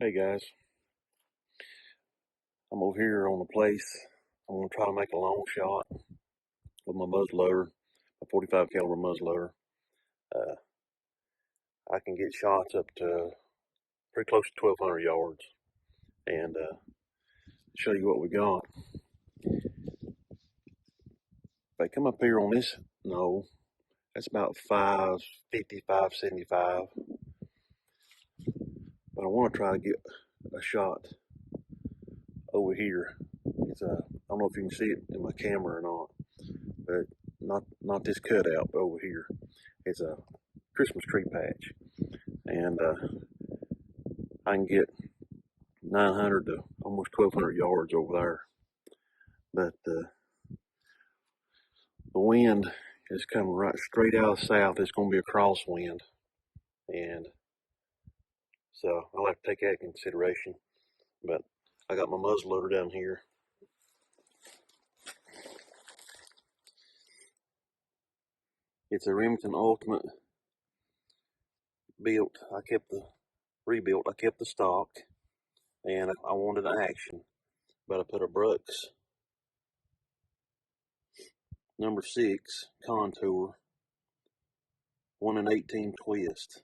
Hey guys, I'm over here on the place. I'm gonna try to make a long shot with my muzzleloader, a 45 caliber muzzleloader. Uh, I can get shots up to pretty close to 1,200 yards, and show you what we got. If I come up here on this knoll, that's about 550, 575. But I want to try to get a shot over here. I don't know if you can see it in my camera or not, but not this cutout, but over here. It's a Christmas tree patch, and I can get 900 to almost 1,200 yards over there. But the wind is coming right straight out of the south. It's going to be a crosswind, and so I'll have to take that into consideration. But I got my muzzleloader down here. It's a Remington Ultimate built. Rebuilt. I kept the stock, and I wanted an action, but I put a Brooks number 6 contour 1 in 18 twist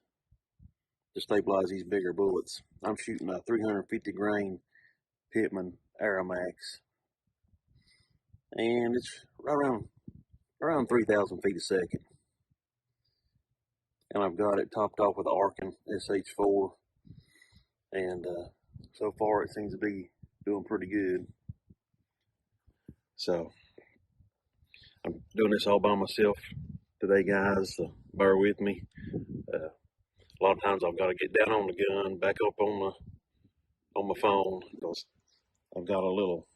to stabilize these bigger bullets. I'm shooting a 350 grain Pittman Aeromax, and it's right around 3,000 feet a second. And I've got it topped off with an Arkin SH4, and so far it seems to be doing pretty good. So I'm doing this all by myself today, guys. So bear with me. A lot of times I've got to get down on the gun, back up on my phone, because I've got a little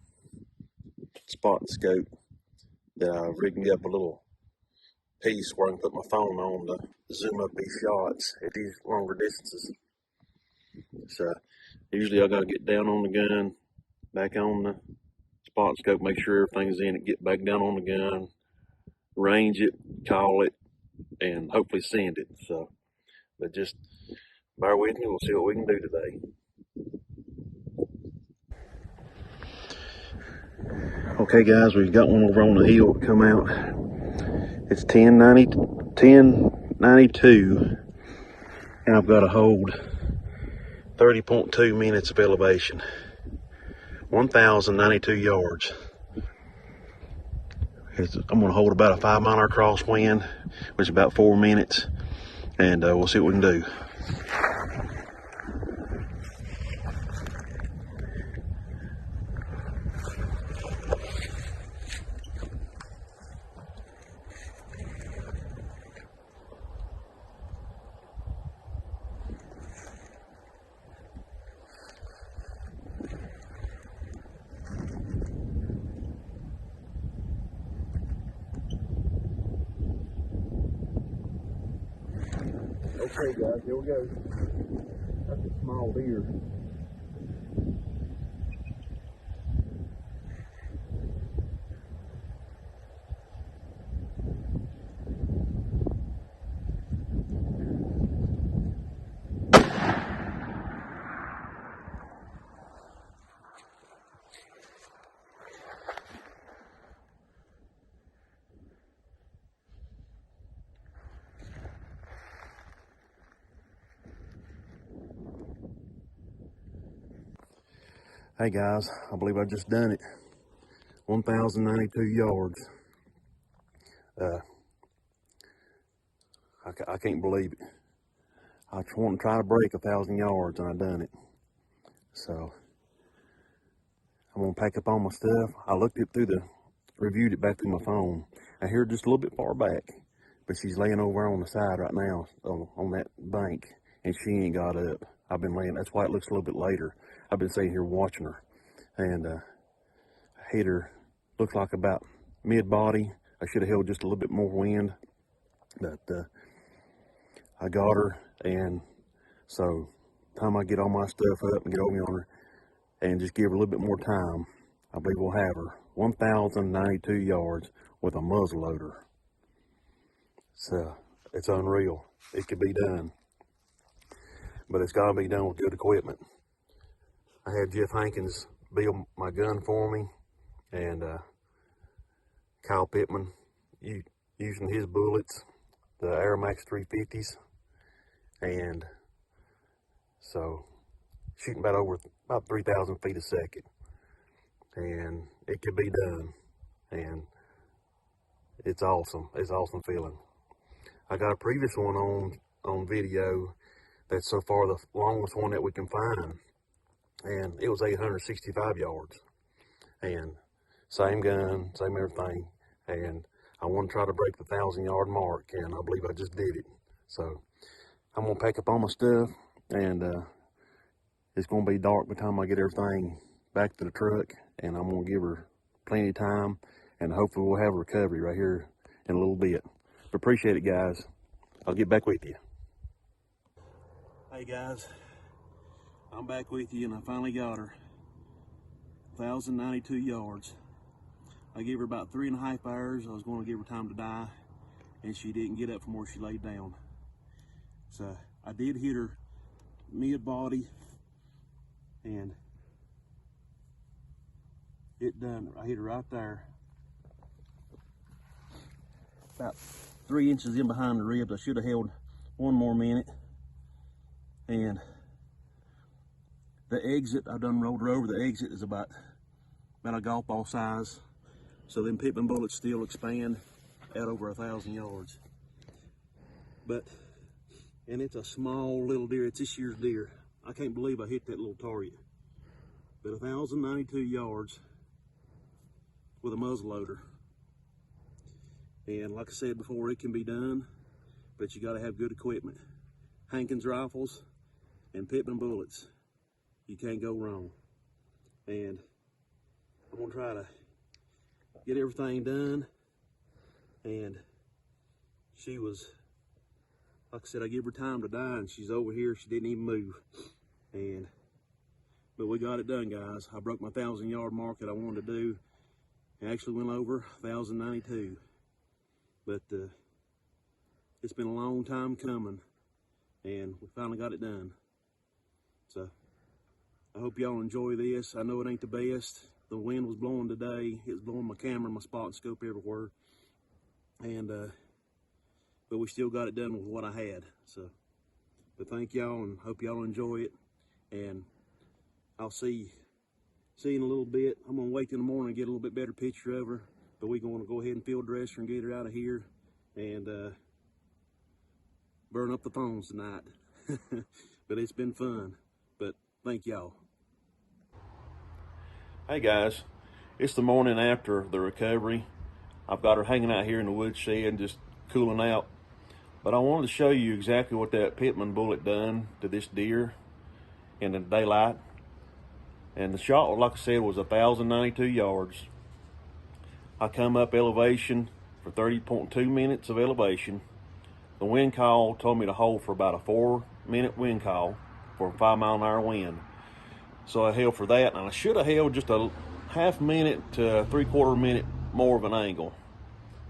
spot and scope that I've rigged up a little piece where I can put my phone on to zoom up these shots at these longer distances. So usually I got to get down on the gun, back on the spot and scope, make sure everything's in it, get back down on the gun, range it, call it, and hopefully send it. So, but just bear with me, we'll see what we can do today. Okay guys, we've got one over on the hill come out. It's 10:92, and I've got to hold 30.2 minutes of elevation, 1,092 yards. I'm going to hold about a 5-mile crosswind, which is about 4 minutes, and we'll see what we can do. Okay guys, here we go. That's a small deer. Hey guys, I believe I just done it. 1,092 yards. I can't believe it. I want to try to break 1,000 yards, and I done it. So I'm gonna pack up all my stuff. I looked it through reviewed it back through my phone. I hear just a little bit far back, but she's laying over on the side right now on that bank, and she ain't got up. I've been laying. That's why it looks a little bit later. I've been sitting here watching her, and I hit her. Looks like about mid body. I should have held just a little bit more wind, but I got her, and so time I get all my stuff up and get over on her and just give her a little bit more time, I believe we'll have her. 1,092 yards with a muzzleloader. So it's unreal. It could be done, but it's got to be done with good equipment. I had Jeff Hankins build my gun for me, and Kyle Pittman using his bullets, the Aeromax 350s, and so shooting about 3,000 feet a second, and it could be done, and it's awesome. It's awesome feeling. I got a previous one on video that's so far the longest one that we can find, and it was 865 yards, and same gun, same everything, and I want to try to break the 1,000-yard mark, and I believe I just did it. So I'm gonna pack up all my stuff, and it's gonna be dark by the time I get everything back to the truck, and I'm gonna give her plenty of time, and hopefully we'll have a recovery right here in a little bit. But appreciate it, guys. I'll get back with you. Hey guys, I'm back with you, and I finally got her. 1,092 yards. I gave her about 3.5 hours. I was going to give her time to die, and she didn't get up from where she laid down. So I did hit her mid-body, and it done. I hit her right there, about 3 inches in behind the ribs. I should have held one more minute. And the exit, I done rolled her over. The exit is about a golf ball size. So them Pittman bullets still expand at over 1,000 yards. And it's a small little deer. It's this year's deer. I can't believe I hit that little target. But 1,092 yards with a muzzleloader. And like I said before, it can be done, but you gotta have good equipment. Hankins rifles and Pittman bullets. You can't go wrong. And I'm gonna try to get everything done. And she was, like I said, I give her time to die, and she's over here. She didn't even move. But we got it done, guys. I broke my 1,000-yard mark that I wanted to do. I actually went over 1,092. But it's been a long time coming, and we finally got it done. So I hope y'all enjoy this. I know it ain't the best. The wind was blowing today. It was blowing my camera, my spot and scope everywhere. And but we still got it done with what I had. So, but thank y'all, and hope y'all enjoy it. And I'll see you in a little bit. I'm gonna wait till the morning and get a little bit better picture of her. But we're gonna go ahead and field dress her and get her out of here, and burn up the phones tonight. But it's been fun. But thank y'all. Hey guys, it's the morning after the recovery. I've got her hanging out here in the woodshed, just cooling out. But I wanted to show you exactly what that Pittman bullet done to this deer in the daylight. And the shot, like I said, was 1,092 yards. I come up elevation for 30.2 minutes of elevation. The wind call told me to hold for about a 4-minute wind call for a 5-mile-an-hour wind. So I held for that, and I should have held just a half minute to a 3/4 minute more of an angle.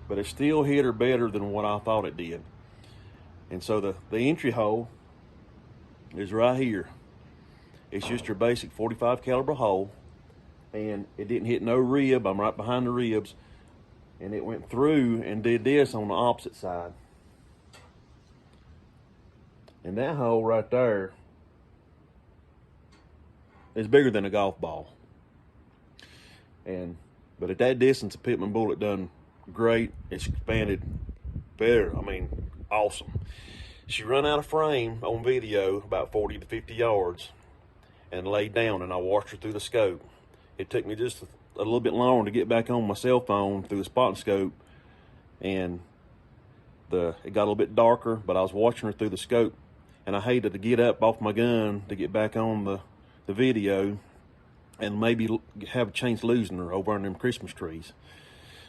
But it still hit her better than what I thought it did. And so the entry hole is right here. It's just your basic 45 caliber hole, and it didn't hit no rib. I'm right behind the ribs, and it went through and did this on the opposite side. And that hole right there is bigger than a golf ball. But at that distance, the Pittman bullet done great. It's expanded better. I mean, awesome. She run out of frame on video about 40 to 50 yards and laid down, and I watched her through the scope. It took me just a little bit longer to get back on my cell phone through the spot and scope, and it got a little bit darker, but I was watching her through the scope, and I hated to get up off my gun to get back on the video and maybe have a chance losing her over on them Christmas trees.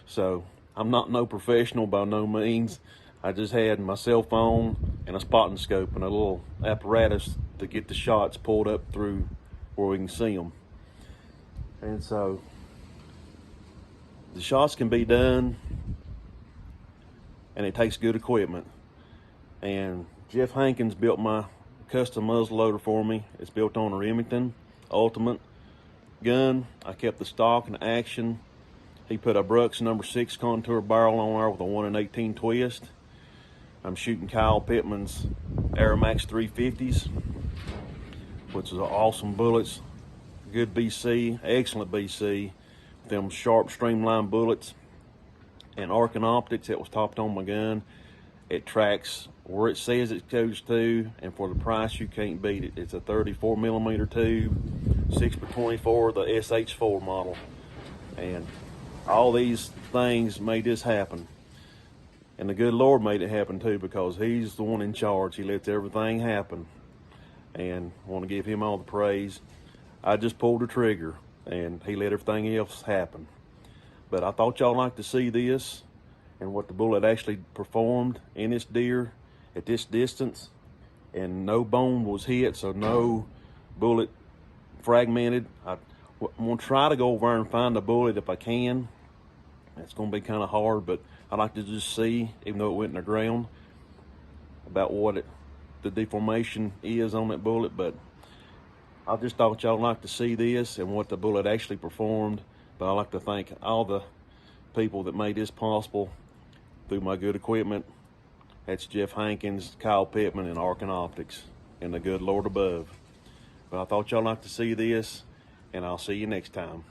So I'm not no professional by no means. I just had my cell phone and a spotting scope and a little apparatus to get the shots pulled up through where we can see them. And so the shots can be done, and it takes good equipment. And Jeff Hankins built my custom muzzleloader for me. It's built on a Remington ultimate gun. I kept the stock and the action. He put a Brooks #6 contour barrel on there with a 1 in 18 twist. I'm shooting Kyle Pittman's Aeromax 350s, which is awesome bullets. Good BC, excellent BC. Them sharp streamlined bullets and arcing optics that was topped on my gun. It tracks where it says it goes to, and for the price you can't beat it. It's a 34mm tube, 6x24, the SH4 model. And all these things made this happen. And the good Lord made it happen too, because he's the one in charge. He lets everything happen. And I want to give him all the praise. I just pulled the trigger and he let everything else happen. But I thought y'all like to see this and what the bullet actually performed in this deer at this distance. And no bone was hit, so no bullet fragmented. I'm gonna try to go over there and find the bullet if I can. It's gonna be kind of hard, but I like to just see, even though it went in the ground, about what the deformation is on that bullet. But I just thought y'all like to see this and what the bullet actually performed. But I like to thank all the people that made this possible through my good equipment. That's Jeff Hankins, Kyle Pittman, and Arcing Optics, and the good Lord above. But I thought y'all like to see this, and I'll see you next time.